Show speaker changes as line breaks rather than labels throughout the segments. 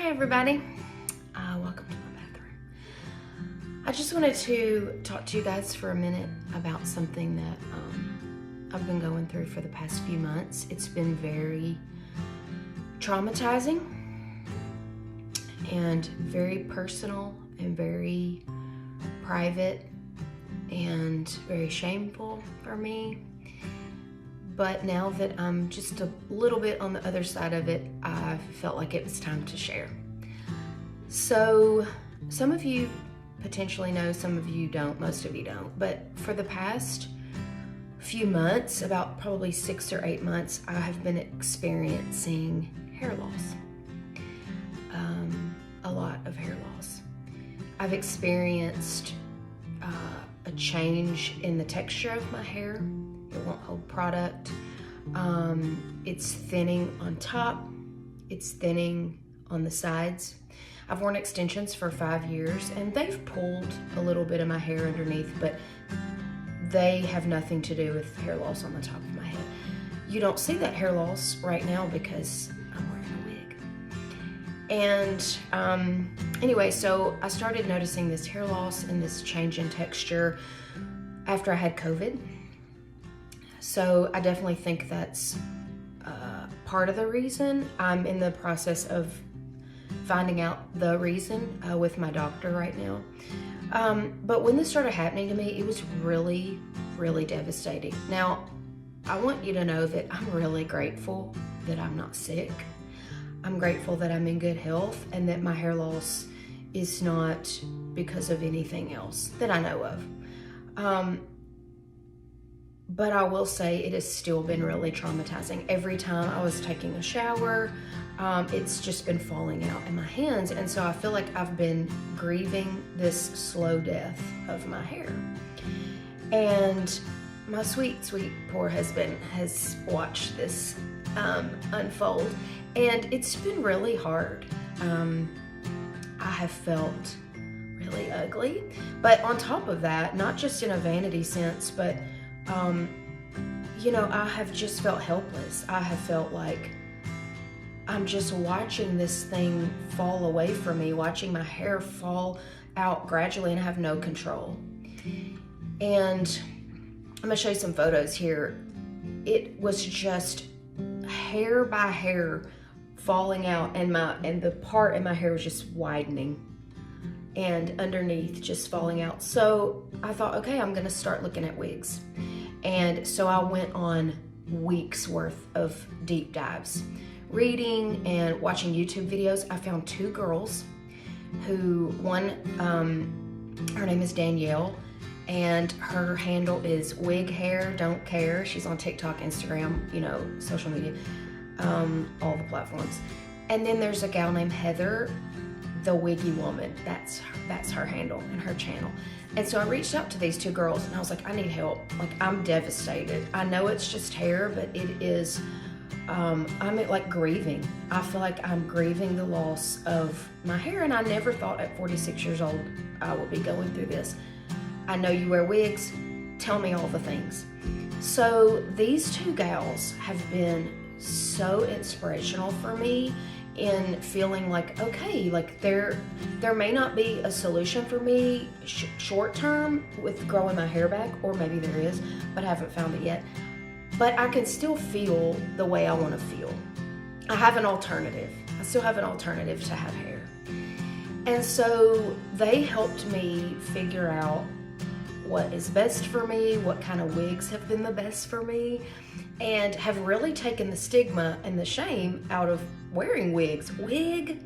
Hi everybody, welcome to my bathroom. I just wanted to talk to you guys for a minute about something that I've been going through for the past few months. It's been very traumatizing and very personal and very private and very shameful for me. But now that I'm just a little bit on the other side of it, I felt like it was time to share. So some of you potentially know, some of you don't, most of you don't. But for the past few months, about probably 6 or 8 months, I have been experiencing hair loss. A lot of hair loss. I've experienced a change in the texture of my hair. It won't hold product. It's thinning on top. It's thinning on the sides. I've worn extensions for 5 years and they've pulled a little bit of my hair underneath, but they have nothing to do with hair loss on the top of my head. You don't see that hair loss right now because I'm wearing a wig. And anyway, so I started noticing this hair loss and this change in texture after I had COVID. So I definitely think that's part of the reason. I'm in the process of finding out the reason with my doctor right now. But when this started happening to me, it was really, really devastating. Now, I want you to know that I'm really grateful that I'm not sick. I'm grateful that I'm in good health and that my hair loss is not because of anything else that I know of. But I will say it has still been really traumatizing. Every time I was taking a shower, it's just been falling out in my hands. And so I feel like I've been grieving this slow death of my hair. And my sweet, sweet poor husband has watched this unfold. And it's been really hard. I have felt really ugly. But on top of that, not just in a vanity sense, but you know, I have just felt helpless. I have felt like I'm just watching this thing fall away from me, watching my hair fall out gradually, and I have no control. And I'm gonna show you some photos here. It was just hair by hair falling out, and the part in my hair was just widening and underneath just falling out. So I thought, okay, I'm gonna start looking at wigs. And so I went on weeks worth of deep dives, reading and watching YouTube videos. I found 2 girls who, one, her name is Danielle, and her handle is Wig Hair Don't Care. She's on TikTok, Instagram, you know, social media, all the platforms. And then there's a gal named Heather, the Wiggy Woman. That's her handle and her channel. And so I reached out to these 2 girls and I was like, I need help. Like, I'm devastated. I know it's just hair, but it is, I'm like grieving. I feel like I'm grieving the loss of my hair, and I never thought at 46 years old I would be going through this. I know you wear wigs. Tell me all the things. So these 2 gals have been so inspirational for me in feeling like, okay, like there may not be a solution for me short term with growing my hair back, or maybe there is, but I haven't found it yet. But I can still feel the way I want to feel. I have an alternative. I still have an alternative to have hair. And so they helped me figure out what is best for me, what kind of wigs have been the best for me, and have really taken the stigma and the shame out of wearing wigs. Wig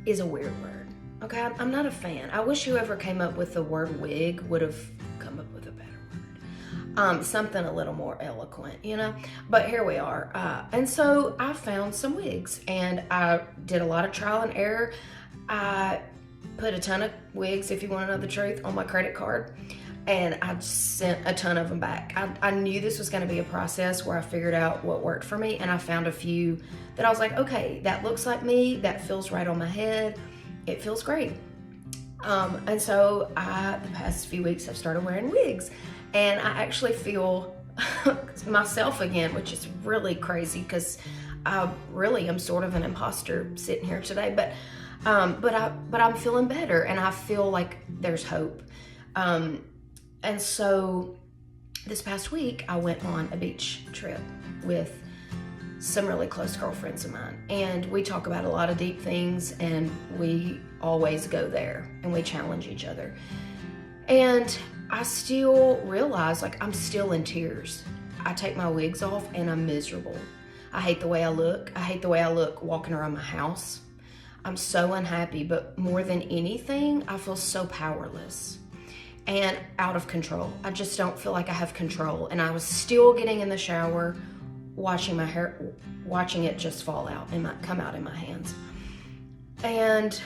is a weird word, okay? I'm not a fan. I wish whoever came up with the word wig would have come up with a better word. Something a little more eloquent, you know? But here we are. And so I found some wigs, and I did a lot of trial and error. I put a ton of wigs, if you want to know the truth, on my credit card. And I sent a ton of them back. I knew this was gonna be a process where I figured out what worked for me, and I found a few that I was like, okay, that looks like me, that feels right on my head, it feels great. And so the past few weeks I've started wearing wigs, and I actually feel myself again, which is really crazy because I really am sort of an imposter sitting here today, but I'm feeling better, and I feel like there's hope. And so this past week, I went on a beach trip with some really close girlfriends of mine, and we talk about a lot of deep things, and we always go there and we challenge each other. And I still realize, like, I'm still in tears. I take my wigs off and I'm miserable. I hate the way I look. I hate the way I look walking around my house. I'm so unhappy, but more than anything, I feel so powerless and out of control. I just don't feel like I have control. And I was still getting in the shower, watching my hair, watching it just fall out and come out in my hands. And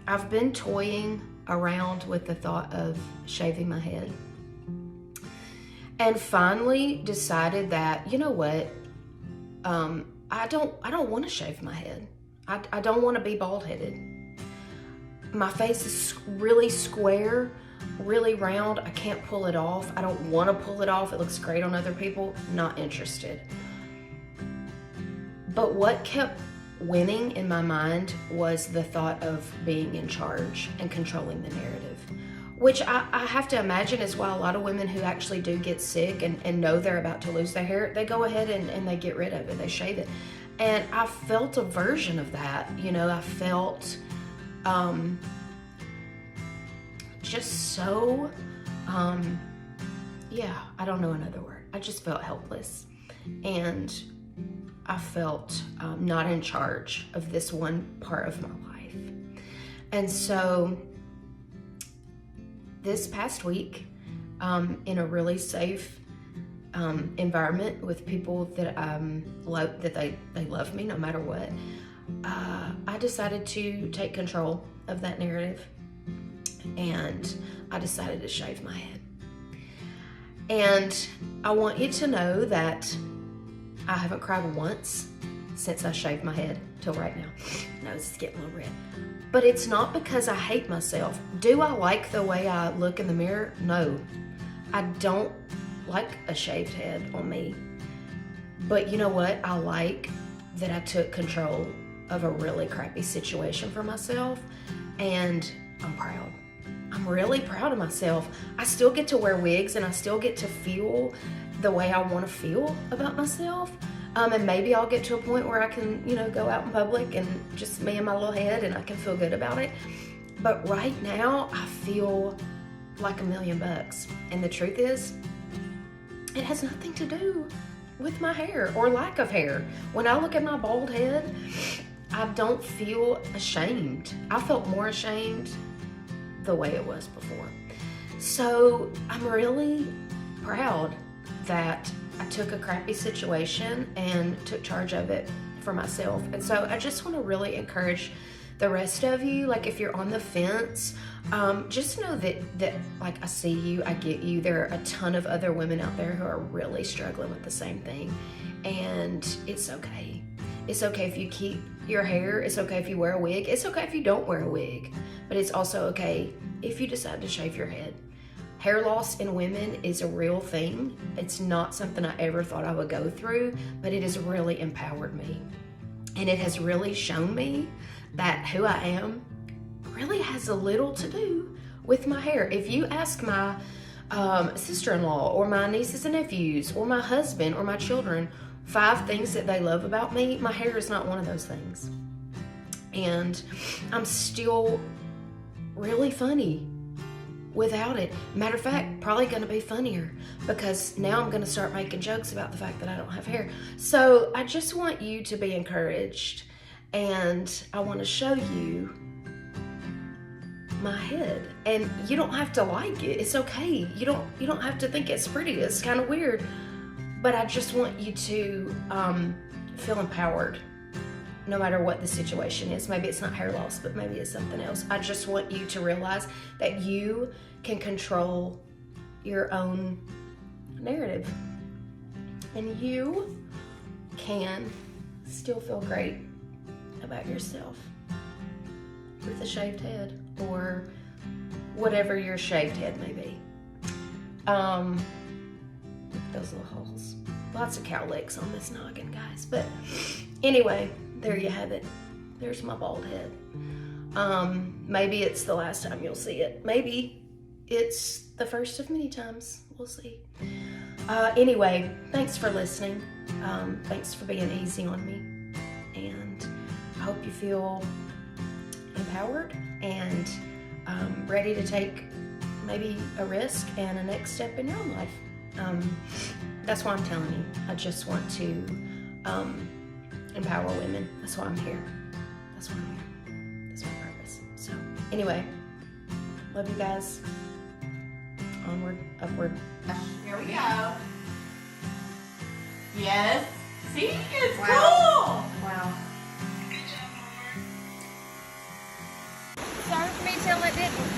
I've been toying around with the thought of shaving my head, and finally decided that, you know what, I don't want to shave my head. I don't want to be bald-headed. My face is really square, really round. I can't pull it off. I don't want to pull it off. It looks great on other people. Not interested. But what kept winning in my mind was the thought of being in charge and controlling the narrative, which I have to imagine is why a lot of women who actually do get sick and know they're about to lose their hair, they go ahead and they get rid of it, they shave it. And I felt a version of that, you know. I felt just so, yeah, I don't know another word. I just felt helpless, and I felt not in charge of this one part of my life. And so this past week, in a really safe environment with people that love, that they love me no matter what, I decided to take control of that narrative, and I decided to shave my head. And I want you to know that I haven't cried once since I shaved my head till right now. Nose is getting a little red. But it's not because I hate myself. Do I like the way I look in the mirror? No. I don't like a shaved head on me. But you know what? I like that I took control of a really crappy situation for myself, and I'm proud. I'm really proud of myself. I still get to wear wigs, and I still get to feel the way I want to feel about myself. And maybe I'll get to a point where I can, you know, go out in public and just me and my little head, and I can feel good about it. But right now, I feel like $1,000,000. And the truth is, it has nothing to do with my hair or lack of hair. When I look at my bald head, I don't feel ashamed. I felt more ashamed the way it was before. So I'm really proud that I took a crappy situation and took charge of it for myself. And so I just want to really encourage the rest of you, like, if you're on the fence, just know that like, I see you, I get you. There are a ton of other women out there who are really struggling with the same thing, and it's okay. It's okay if you keep your hair. It's okay if you wear a wig. It's okay if you don't wear a wig, but it's also okay if you decide to shave your head. Hair loss in women is a real thing. It's not something I ever thought I would go through, but it has really empowered me. And it has really shown me that who I am really has a little to do with my hair. If you ask my sister-in-law or my nieces and nephews or my husband or my children 5 things that they love about me, my hair is not one of those things. And I'm still really funny without it. Matter of fact, probably gonna be funnier, because now I'm gonna start making jokes about the fact that I don't have hair. So I just want you to be encouraged, and I want to show you my head. And you don't have to like it. It's okay. You don't have to think it's pretty. It's kind of weird. But I just want you to feel empowered no matter what the situation is. Maybe it's not hair loss, but maybe it's something else. I just want you to realize that you can control your own narrative, and you can still feel great about yourself with a shaved head, or whatever your shaved head may be. Those little holes. Lots of cowlicks on this noggin, guys. But anyway, there you have it. There's my bald head. Maybe it's the last time you'll see it. Maybe it's the first of many times. We'll see. Anyway, thanks for listening. Thanks for being easy on me. And I hope you feel empowered and ready to take maybe a risk and a next step in your own life. That's why I'm telling you. I just want to empower women. That's why I'm here. That's why I'm here. That's my purpose. So anyway, love you guys. Onward, upward.
Here we go. Yes. See, it's
Wow.
cool.
Wow.
Sorry for me telling it didn't